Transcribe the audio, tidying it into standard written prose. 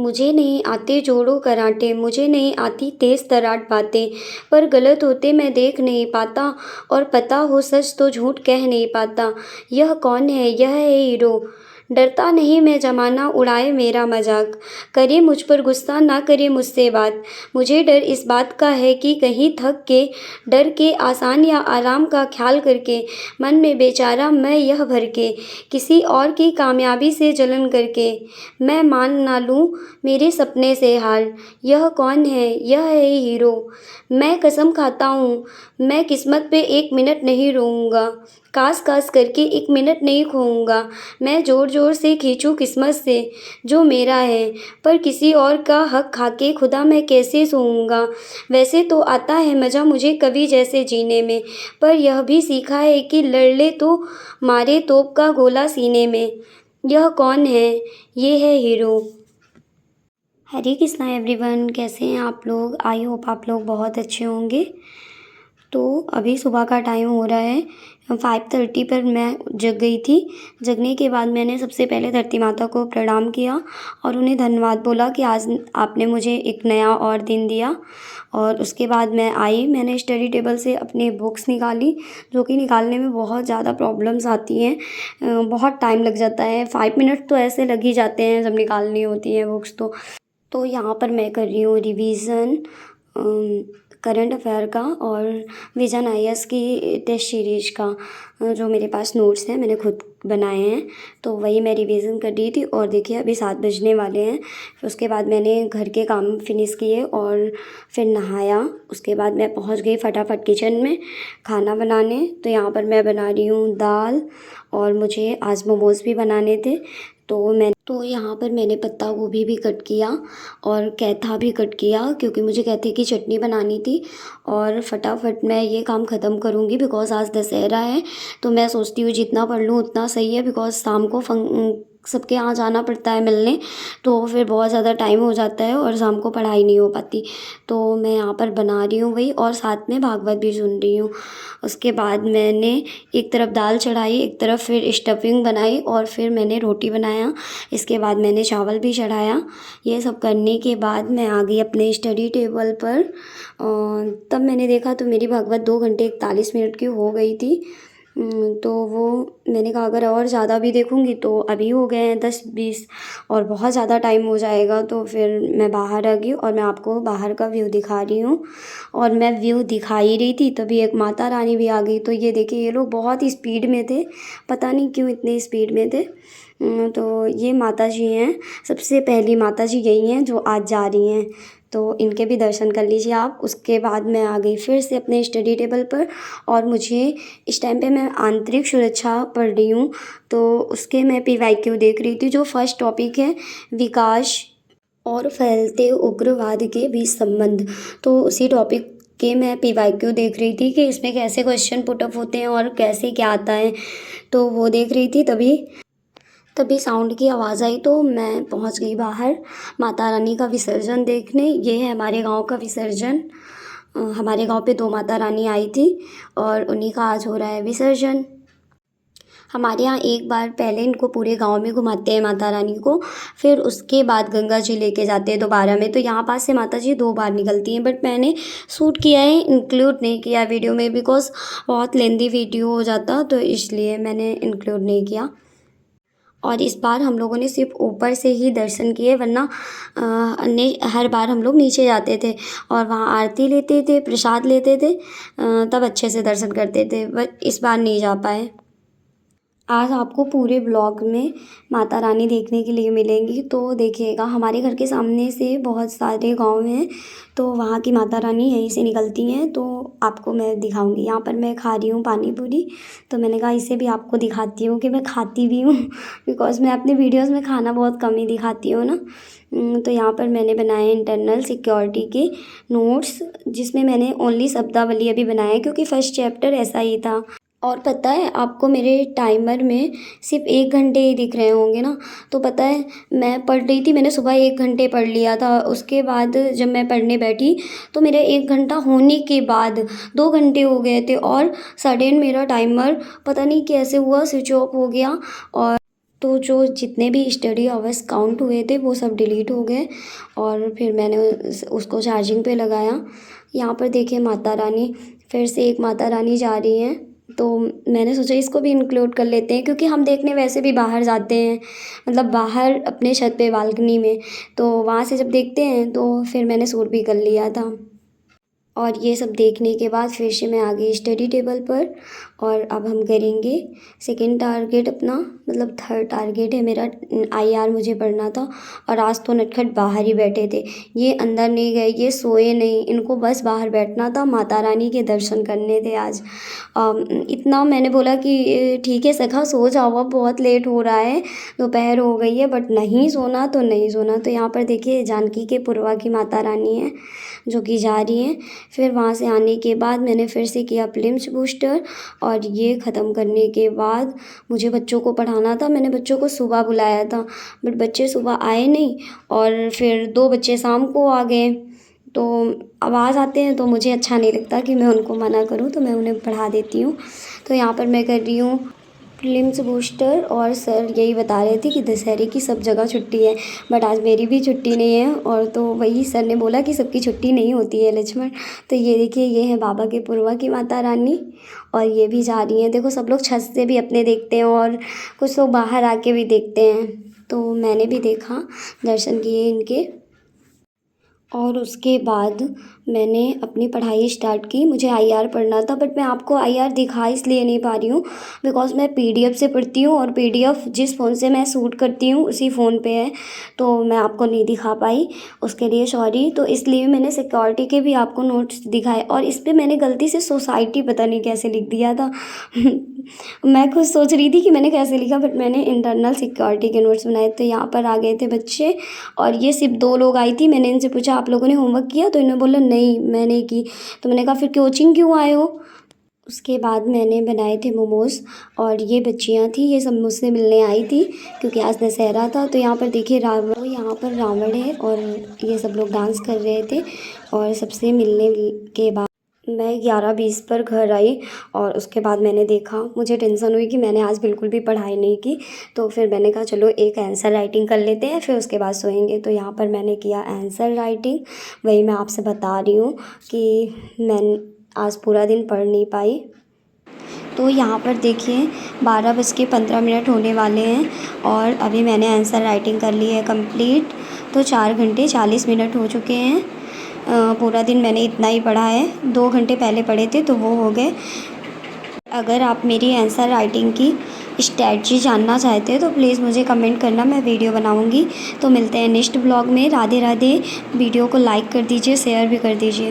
मुझे नहीं आते जोड़ों कराटे, मुझे नहीं आती तेज़ तर्राट बातें, पर गलत होते मैं देख नहीं पाता और पता हो सच तो झूठ कह नहीं पाता। यह कौन है? यह है हीरो। डरता नहीं मैं ज़माना उड़ाए मेरा मज़ाक, करे मुझ पर गुस्सा ना करे मुझसे बात। मुझे डर इस बात का है कि कहीं थक के, डर के आसान या आराम का ख़्याल करके, मन में बेचारा मैं यह भर के, किसी और की कामयाबी से जलन करके, मैं मान ना लूँ मेरे सपने से हार। यह कौन है? यह है हीरो। मैं कसम खाता हूँ मैं किस्मत पे एक मिनट नहीं रोऊँगा, कास कास करके एक मिनट नहीं खोऊँगा। मैं ज़ोर ज़ोर से खींचूँ किस्मत से जो मेरा है, पर किसी और का हक खाके खुदा मैं कैसे सोऊँगा। वैसे तो आता है मज़ा मुझे कभी जैसे जीने में, पर यह भी सीखा है कि लड़ ले तो मारे तोप का गोला सीने में। यह कौन है? ये है हीरो। हरे कृष्णा एवरीवन, कैसे हैं आप लोग? आई होप आप लोग बहुत अच्छे होंगे। तो अभी सुबह का टाइम हो रहा है, 5:30 पर मैं जग गई थी। जगने के बाद मैंने सबसे पहले धरती माता को प्रणाम किया और उन्हें धन्यवाद बोला कि आज आपने मुझे एक नया और दिन दिया। और उसके बाद मैं आई, मैंने स्टडी टेबल से अपनी बुक्स निकाली, जो कि निकालने में बहुत ज़्यादा प्रॉब्लम्स आती हैं। बहुत टाइम लग जाता है, 5 मिनट तो ऐसे लग ही जाते हैं जब निकालनी होती हैं बुक्स तो यहाँ पर मैं कर रही हूँ रिवीज़न करंट अफेयर का और विजन आईएएस की टेस्ट सीरीज का। जो मेरे पास नोट्स हैं मैंने खुद बनाए हैं, तो वही मैं रिवीज़न कर रही थी। और देखिए अभी 7 बजने वाले हैं। फिर उसके बाद मैंने घर के काम फिनिश किए और फिर नहाया। उसके बाद मैं पहुंच गई फटाफट किचन में खाना बनाने। तो यहाँ पर मैं बना रही हूँ दाल और मुझे आज मोमोज़ भी बनाने थे। तो यहाँ पर मैंने पत्ता गोभी भी कट किया और कैथा भी कट किया, क्योंकि मुझे कैथे की चटनी बनानी थी। और फटाफट मैं ये काम ख़त्म करूँगी बिकॉज़ आज दशहरा है। तो मैं सोचती हूँ जितना पढ़ लूँ उतना सही है, बिकॉज़ शाम को सबके यहाँ जाना पड़ता है मिलने, तो फिर बहुत ज़्यादा टाइम हो जाता है और शाम को पढ़ाई नहीं हो पाती। तो मैं यहाँ पर बना रही हूँ वही, और साथ में भागवत भी सुन रही हूँ। उसके बाद मैंने एक तरफ दाल चढ़ाई, एक तरफ फिर स्टफिंग बनाई और फिर मैंने रोटी बनाया। इसके बाद मैंने चावल भी चढ़ाया। ये सब करने के बाद मैं आ गई अपने स्टडी टेबल पर। तब मैंने देखा तो मेरी भागवत 2 घंटे 41 मिनट की हो गई थी। तो वो मैंने कहा अगर और ज़्यादा भी देखूँगी तो अभी हो गए हैं 10-20 और बहुत ज़्यादा टाइम हो जाएगा। तो फिर मैं बाहर आ गई और मैं आपको बाहर का व्यू दिखा रही हूँ। और मैं व्यू दिखा ही रही थी तभी एक माता रानी भी आ गई। तो ये देखिए ये लोग बहुत ही स्पीड में थे, पता नहीं क्यों इतने स्पीड में थे। तो ये माता जी हैं, सबसे पहली माता जी यही हैं जो आज जा रही हैं, तो इनके भी दर्शन कर लीजिए आप। उसके बाद मैं आ गई फिर से अपने स्टडी टेबल पर और मुझे इस टाइम पे मैं आंतरिक सुरक्षा पढ़ रही हूँ। तो उसके मैं पीवाईक्यू देख रही थी। जो फर्स्ट टॉपिक है विकास और फैलते उग्रवाद के बीच संबंध, तो उसी टॉपिक के मैं पीवाईक्यू देख रही थी कि इसमें कैसे क्वेश्चन पुटअप होते हैं और कैसे क्या आता है। तो वो देख रही थी, तभी तभी साउंड की आवाज़ आई तो मैं पहुंच गई बाहर माता रानी का विसर्जन देखने। ये है हमारे गांव का विसर्जन। हमारे गांव पे 2 माता रानी आई थी और उन्हीं का आज हो रहा है विसर्जन। हमारे यहाँ एक बार पहले इनको पूरे गांव में घुमाते हैं माता रानी को, फिर उसके बाद गंगा जी लेके जाते हैं दोबारा में। तो यहाँ पास से माता जी 2 बार निकलती हैं, बट मैंने शूट किया है, इंक्लूड नहीं किया वीडियो में बिकॉज़ बहुत लेंदी वीडियो हो जाता, तो इसलिए मैंने इंक्लूड नहीं किया। और इस बार हम लोगों ने सिर्फ ऊपर से ही दर्शन किए, वरना हर बार हम लोग नीचे जाते थे और वहाँ आरती लेते थे, प्रसाद लेते थे, तब अच्छे से दर्शन करते थे, बट इस बार नहीं जा पाए। आज आपको पूरे ब्लॉग में माता रानी देखने के लिए मिलेंगी। तो देखिएगा हमारे घर के सामने से बहुत सारे गांव हैं, तो वहाँ की माता रानी यहीं से निकलती हैं, तो आपको मैं दिखाऊंगी। यहाँ पर मैं खा रही हूँ पानी पूरी, तो मैंने कहा इसे भी आपको दिखाती हूँ कि मैं खाती भी हूँ बिकॉज़ मैं अपने वीडियोज़ में खाना बहुत कम ही दिखाती हूँ ना। तो यहाँ पर मैंने बनाए इंटरनल सिक्योरिटी के नोट्स, जिसमें मैंने ओनली शब्दावली अभी बनाया है क्योंकि फर्स्ट चैप्टर ऐसा ही था। और पता है आपको मेरे टाइमर में सिर्फ 1 घंटे ही दिख रहे होंगे ना। तो पता है मैं पढ़ रही थी, मैंने सुबह 1 घंटे पढ़ लिया था। उसके बाद जब मैं पढ़ने बैठी तो मेरा 1 घंटा होने के बाद 2 घंटे हो गए थे और सडन मेरा टाइमर पता नहीं कैसे हुआ स्विच ऑफ हो गया। और तो जो जितने भी स्टडी आवर्स काउंट हुए थे वो सब डिलीट हो गए और फिर मैंने उसको चार्जिंग पे लगाया। यहाँ पर देखिए माता रानी, फिर से एक माता रानी जा रही हैं, तो मैंने सोचा इसको भी इंक्लूड कर लेते हैं क्योंकि हम देखने वैसे भी बाहर जाते हैं, मतलब बाहर अपने छत पे बालकनी में, तो वहाँ से जब देखते हैं तो फिर मैंने शूट भी कर लिया था। और ये सब देखने के बाद फिर से मैं आ गई स्टडी टेबल पर और अब हम करेंगे सेकंड टारगेट अपना, मतलब थर्ड टारगेट है मेरा, आईआर मुझे पढ़ना था। और आज तो नटखट बाहर ही बैठे थे, ये अंदर नहीं गए, ये सोए नहीं, इनको बस बाहर बैठना था, माता रानी के दर्शन करने थे आज। इतना मैंने बोला कि ठीक है सखा सो जाओ, अब बहुत लेट हो रहा है, दोपहर हो गई है, बट नहीं सोना तो नहीं सोना। तो यहाँ पर देखिए जानकी के पुरवा की माता रानी है जो कि जा रही हैं। फिर वहाँ से आने के बाद मैंने फिर से किया प्रीलिम्स बूस्टर और ये ख़त्म करने के बाद मुझे बच्चों को पढ़ाना था। मैंने बच्चों को सुबह बुलाया था बट बच्चे सुबह आए नहीं और फिर 2 बच्चे शाम को आ गए। तो आवाज़ आते हैं तो मुझे अच्छा नहीं लगता कि मैं उनको मना करूँ, तो मैं उन्हें पढ़ा देती हूँ। तो यहाँ पर मैं कर रही हूँ प्रीलिम्स बूस्टर और सर यही बता रहे थे कि दशहरे की सब जगह छुट्टी है, बट आज मेरी भी छुट्टी नहीं है। और तो वही सर ने बोला कि सबकी छुट्टी नहीं होती है लक्ष्मण। तो ये देखिए ये है बाबा के पुरवा की माता रानी और ये भी जा रही हैं। देखो सब लोग छत से भी अपने देखते हैं और कुछ लोग बाहर आके भी देखते हैं, तो मैंने भी देखा, दर्शन किए इनके। और उसके बाद मैंने अपनी पढ़ाई स्टार्ट की। मुझे आईआर पढ़ना था बट मैं आपको आईआर दिखा इसलिए नहीं पा रही हूँ बिकॉज़ मैं पीडीएफ से पढ़ती हूँ और पीडीएफ जिस फ़ोन से मैं शूट करती हूँ उसी फ़ोन पे है, तो मैं आपको नहीं दिखा पाई, उसके लिए सॉरी। तो इसलिए मैंने सिक्योरिटी के भी आपको नोट्स दिखाए और इस पर मैंने गलती से सोसाइटी पता नहीं कैसे लिख दिया था मैं खुद सोच रही थी कि मैंने कैसे लिखा, बट मैंने इंटरनल सिक्योरिटी के नोट्स बनाए। तो यहाँ पर आ गए थे बच्चे और ये सिर्फ 2 लोग आई थी। मैंने इनसे पूछा आप लोगों ने होमवर्क किया, तो इन्होंने बोला नहीं मैंने की। तो मैंने कहा फिर कोचिंग क्यों आए हो। उसके बाद मैंने बनाए थे मोमोज़ और ये बच्चियाँ थी, ये सब मुझसे मिलने आई थी क्योंकि आज दशहरा था। तो यहाँ पर देखिए रावण, यहाँ पर रावण है और ये सब लोग डांस कर रहे थे। और सबसे मिलने के बाद मैं 11:20 पर घर आई और उसके बाद मैंने देखा, मुझे टेंशन हुई कि मैंने आज बिल्कुल भी पढ़ाई नहीं की। तो फिर मैंने कहा चलो एक आंसर राइटिंग कर लेते हैं, फिर उसके बाद सोएंगे। तो यहाँ पर मैंने किया आंसर राइटिंग, वही मैं आपसे बता रही हूँ कि मैं आज पूरा दिन पढ़ नहीं पाई। तो यहाँ पर देखिए 12:15 होने वाले हैं और अभी मैंने आंसर राइटिंग कर ली है कंप्लीट। तो 4 घंटे 40 मिनट हो चुके हैं। पूरा दिन मैंने इतना ही पढ़ा है, 2 घंटे पहले पढ़े थे तो वो हो गए। अगर आप मेरी आंसर राइटिंग की स्ट्रैटेजी जानना चाहते हैं तो प्लीज़ मुझे कमेंट करना, मैं वीडियो बनाऊंगी। तो मिलते हैं नेक्स्ट ब्लॉग में। राधे राधे। वीडियो को लाइक कर दीजिए, शेयर भी कर दीजिए।